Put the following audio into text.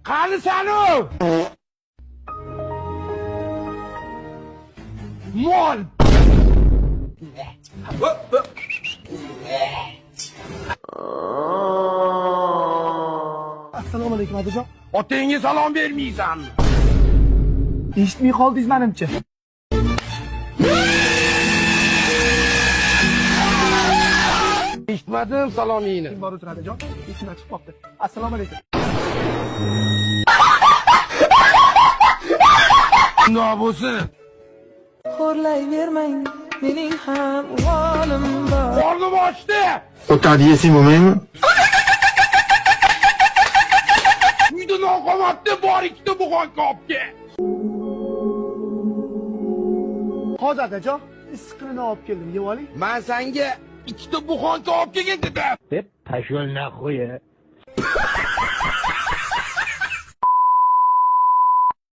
Qani sanu? Mol. Assalomu alaykum otajon. Otangga salom bermaysanmi? Eshitmay qoldingiz menimcha. Eshitmadim salomingni. Kim bor o'zi otajon? Esimdan chiqib qoldi. Assalomu alaykum. Nima bo'lsin? Xo'rlayvermang, mening ham volim bor. Qornim ochdi. O'tadi yesang bo'lmaymi? Uyda noqomatda bor ikkita buxonka olib kel. Hozir otajon, issiqini olib keldim, yeb oling. Men senga ikkita buxonka olib kelgan dedim. Пошел нахуй.